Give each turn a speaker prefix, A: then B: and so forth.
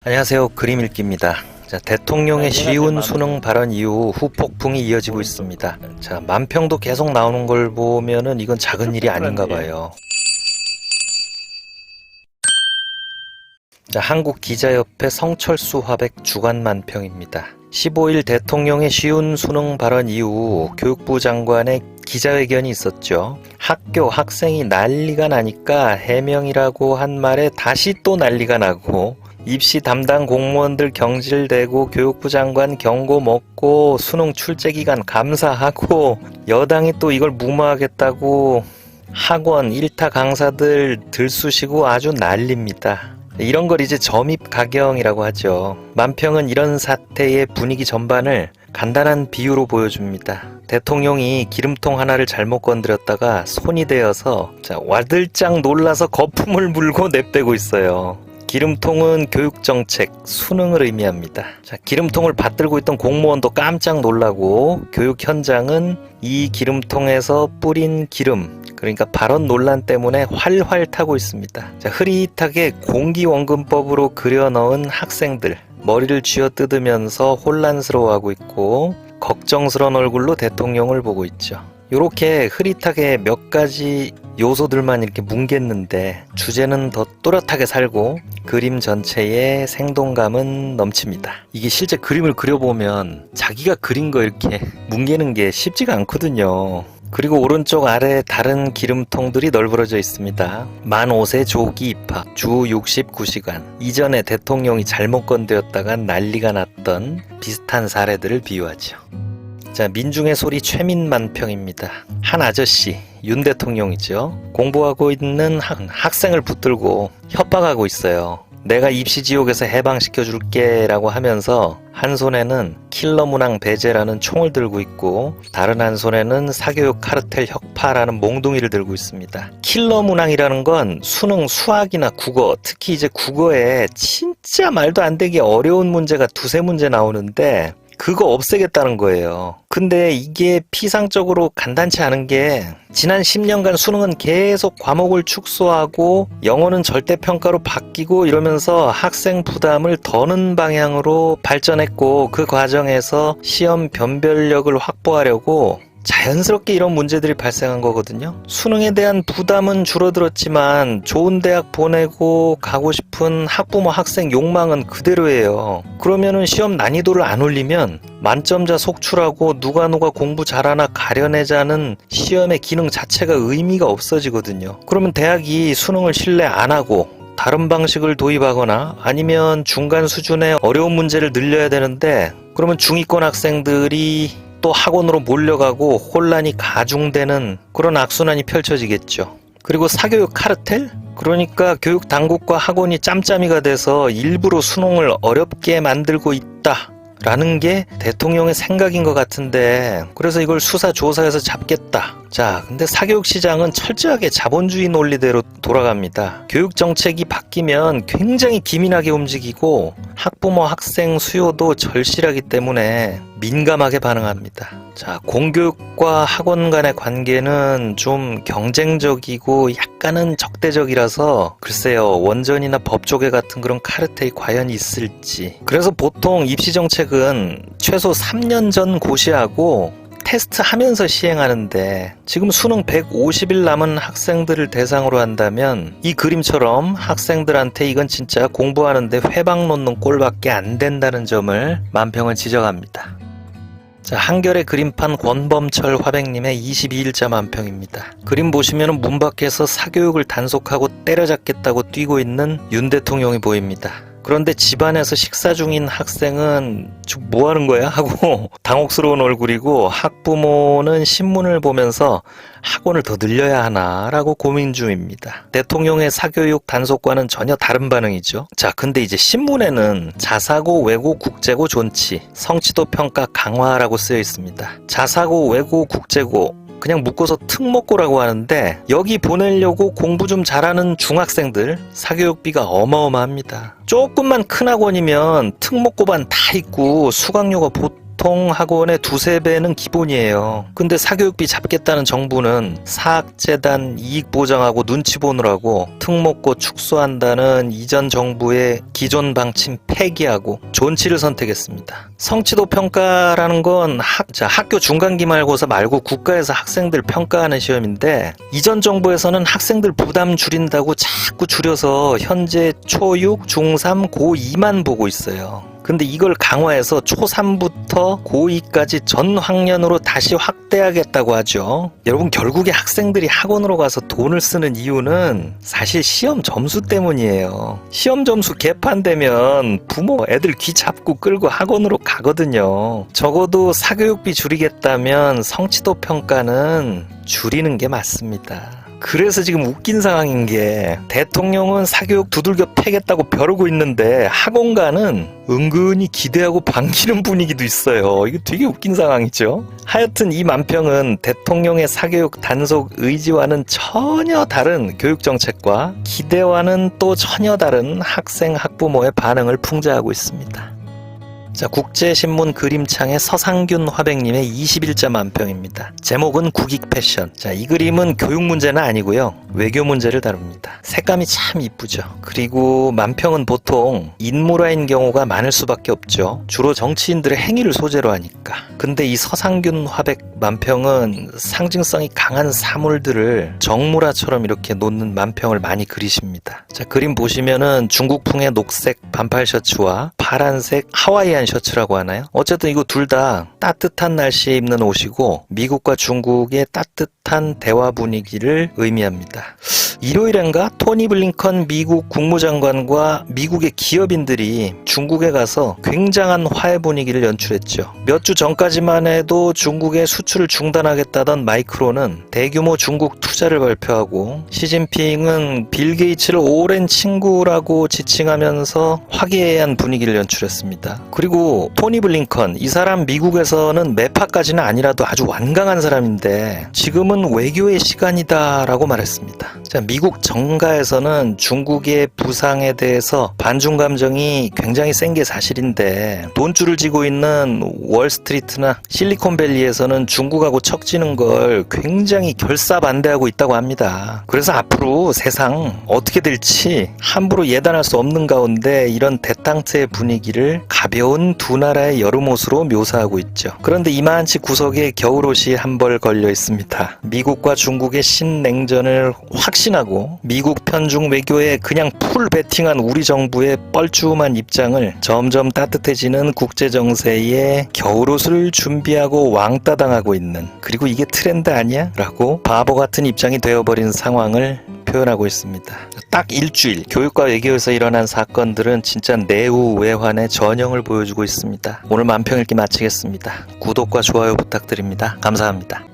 A: 안녕하세요. 그림 읽기입니다. 자, 대통령의 쉬운 수능 발언 이후 후폭풍이 이어지고 있습니다. 자, 만평도 계속 나오는 걸 보면은 이건 작은 일이 아닌가 봐요. 자, 한국기자협회 성철수 화백 주간 만평입니다. 15일 대통령의 쉬운 수능 발언 이후 교육부 장관의 기자회견이 있었죠. 학교 학생이 난리가 나니까 해명이라고 한 말에 다시 또 난리가 나고 입시 담당 공무원들 경질되고 교육부 장관 경고 먹고 수능 출제 기간 감사하고 여당이 또 이걸 무마하겠다고 학원 일타 강사들 들쑤시고 아주 난립니다. 이런 걸 이제 점입가경이라고 하죠. 만평은 이런 사태의 분위기 전반을 간단한 비유로 보여줍니다. 대통령이 기름통 하나를 잘못 건드렸다가 손이 대어서 와들짝 놀라서 거품을 물고 내빼고 있어요. 기름통은 교육정책, 수능을 의미합니다. 자, 기름통을 받들고 있던 공무원도 깜짝 놀라고 교육 현장은 이 기름통에서 뿌린 기름, 그러니까 발언 논란 때문에 활활 타고 있습니다. 자, 흐릿하게 공기원근법으로 그려넣은 학생들, 머리를 쥐어뜯으면서 혼란스러워하고 있고 걱정스러운 얼굴로 대통령을 보고 있죠. 이렇게 흐릿하게 몇 가지 요소들만 이렇게 뭉갰는데 주제는 더 또렷하게 살고 그림 전체에 생동감은 넘칩니다. 이게 실제 그림을 그려보면 자기가 그린 거 이렇게 뭉개는 게 쉽지가 않거든요. 그리고 오른쪽 아래 다른 기름통들이 널브러져 있습니다. 만 5세 조기 입학, 주 69시간. 이전에 대통령이 잘못 건드렸다가 난리가 났던 비슷한 사례들을 비유하죠. 자, 민중의 소리 최민만평입니다. 한 아저씨, 윤 대통령이죠. 공부하고 있는 학생을 붙들고 협박하고 있어요. 내가 입시지옥에서 해방시켜줄게 라고 하면서 한 손에는 킬러 문항 배제라는 총을 들고 있고 다른 한 손에는 사교육 카르텔 혁파라는 몽둥이를 들고 있습니다. 킬러 문항이라는 건 수능 수학이나 국어, 특히 이제 국어에 진짜 말도 안 되게 어려운 문제가 두세 문제 나오는데 그거 없애겠다는 거예요. 근데 이게 피상적으로 간단치 않은 게 지난 10년간 수능은 계속 과목을 축소하고 영어는 절대평가로 바뀌고 이러면서 학생 부담을 더는 방향으로 발전했고 그 과정에서 시험 변별력을 확보하려고 자연스럽게 이런 문제들이 발생한 거거든요. 수능에 대한 부담은 줄어들었지만 좋은 대학 보내고 가고 싶은 학부모 학생 욕망은 그대로예요. 그러면은 시험 난이도를 안 올리면 만점자 속출하고 누가 공부 잘하나 가려내자는 시험의 기능 자체가 의미가 없어지거든요. 그러면 대학이 수능을 신뢰 안 하고 다른 방식을 도입하거나 아니면 중간 수준의 어려운 문제를 늘려야 되는데 그러면 중위권 학생들이 또 학원으로 몰려가고 혼란이 가중되는 그런 악순환이 펼쳐지겠죠. 그리고 사교육 카르텔? 그러니까 교육 당국과 학원이 짬짬이가 돼서 일부러 수능을 어렵게 만들고 있다 라는 게 대통령의 생각인 것 같은데 그래서 이걸 수사 조사해서 잡겠다. 자, 근데 사교육 시장은 철저하게 자본주의 논리대로 돌아갑니다. 교육 정책이 바뀌면 굉장히 기민하게 움직이고 학부모 학생 수요도 절실하기 때문에 민감하게 반응합니다. 자, 공교육과 학원 간의 관계는 좀 경쟁적이고 약간은 적대적이라서 글쎄요, 원전이나 법조계 같은 그런 카르텔이 과연 있을지. 그래서 보통 입시 정책은 최소 3년 전 고시하고 테스트 하면서 시행하는데 지금 수능 150일 남은 학생들을 대상으로 한다면 이 그림처럼 학생들한테 이건 진짜 공부하는데 회방 놓는 꼴밖에 안 된다는 점을 만평은 지적합니다. 자, 한겨레 그림판 권범철 화백님의 22일자 만평입니다. 그림 보시면 문 밖에서 사교육을 단속하고 때려잡겠다고 뛰고 있는 윤 대통령이 보입니다. 그런데 집안에서 식사 중인 학생은 뭐 하는 거야? 하고 당혹스러운 얼굴이고 학부모는 신문을 보면서 학원을 더 늘려야 하나 라고 고민 중입니다. 대통령의 사교육 단속과는 전혀 다른 반응이죠. 자, 근데 이제 신문에는 자사고, 외고, 국제고, 존치, 성취도 평가 강화라고 쓰여 있습니다. 자사고, 외고, 국제고 그냥 묶어서 특목고라고 하는데 여기 보내려고 공부 좀 잘하는 중학생들 사교육비가 어마어마합니다. 조금만 큰 학원이면 특목고반 다 있고 수강료가 보통 학원의 두세 배는 기본이에요. 근데 사교육비 잡겠다는 정부는 사학재단 이익 보장하고 눈치 보느라고 특목고 축소한다는 이전 정부의 기존 방침 폐기하고 존치를 선택했습니다. 성취도 평가라는 건 학교 중간기말고사 말고 국가에서 학생들 평가하는 시험인데, 이전 정부에서는 학생들 부담 줄인다고 자꾸 줄여서 현재 초6, 중3, 고2만 보고 있어요. 근데 이걸 강화해서 초3부터 고2까지 전 학년으로 다시 확대하겠다고 하죠. 여러분, 결국에 학생들이 학원으로 가서 돈을 쓰는 이유는 사실 시험 점수 때문이에요. 시험 점수 개판되면 부모 애들 귀 잡고 끌고 학원으로 가거든요. 적어도 사교육비 줄이겠다면 성취도 평가는 줄이는 게 맞습니다. 그래서 지금 웃긴 상황인 게, 대통령은 사교육 두들겨 패겠다고 벼르고 있는데 학원가는 은근히 기대하고 반기는 분위기도 있어요. 이거 되게 웃긴 상황이죠. 하여튼 이 만평은 대통령의 사교육 단속 의지와는 전혀 다른 교육정책과 기대와는 또 전혀 다른 학생 학부모의 반응을 풍자하고 있습니다. 자, 국제신문 그림창의 서상균 화백님의 21자 만평입니다. 제목은 국익 패션. 자, 이 그림은 교육 문제는 아니고요, 외교 문제를 다룹니다. 색감이 참 이쁘죠. 그리고 만평은 보통 인물화인 경우가 많을 수밖에 없죠. 주로 정치인들의 행위를 소재로 하니까. 근데 이 서상균 화백 만평은 상징성이 강한 사물들을 정물화처럼 이렇게 놓는 만평을 많이 그리십니다. 자, 그림 보시면은 중국풍의 녹색 반팔 셔츠와 파란색 하와이안 셔츠라고 하나요? 어쨌든 이거 둘 다 따뜻한 날씨에 입는 옷이고 미국과 중국의 따뜻한 대화 분위기를 의미합니다. 일요일엔가 토니 블링컨 미국 국무장관과 미국의 기업인들이 중국에 가서 굉장한 화해 분위기를 연출했죠. 몇 주 전까지만 해도 중국의 수출을 중단하겠다던 마이크론은 대규모 중국 투자를 발표하고, 시진핑은 빌 게이츠를 오랜 친구라고 지칭하면서 화기애애한 분위기를 연출했습니다. 그리고 토니 블링컨, 이 사람 미국에서는 매파까지는 아니라도 아주 완강한 사람인데 지금은 외교의 시간이다라고 말했습니다. 자, 미국 정가에서는 중국의 부상에 대해서 반중 감정이 굉장히 센 게 사실인데, 돈줄을 쥐고 있는 월스트리트나 실리콘밸리에서는 중국하고 척지는 걸 굉장히 결사반대하고 있다고 합니다. 그래서 앞으로 세상 어떻게 될지 함부로 예단할 수 없는 가운데 이런 대탕트의 분위기를 가벼운 두 나라의 여름옷으로 묘사하고 있죠. 그런데 이만치 구석에 겨울옷이 한 벌 걸려 있습니다. 미국과 중국의 신냉전을 확신하고 미국 편중 외교에 그냥 풀 베팅한 우리 정부의 뻘쭘한 입장을 점점 따뜻해지는 국제정세에 겨울옷을 준비하고 왕따 당하고 있는, 그리고 이게 트렌드 아니야? 라고 바보 같은 입장이 되어버린 상황을 표현하고 있습니다. 딱 일주일, 교육과 외교에서 일어난 사건들은 진짜 내후외환의 전형을 보여주고 있습니다. 오늘 만평 읽기 마치겠습니다. 구독과 좋아요 부탁드립니다. 감사합니다.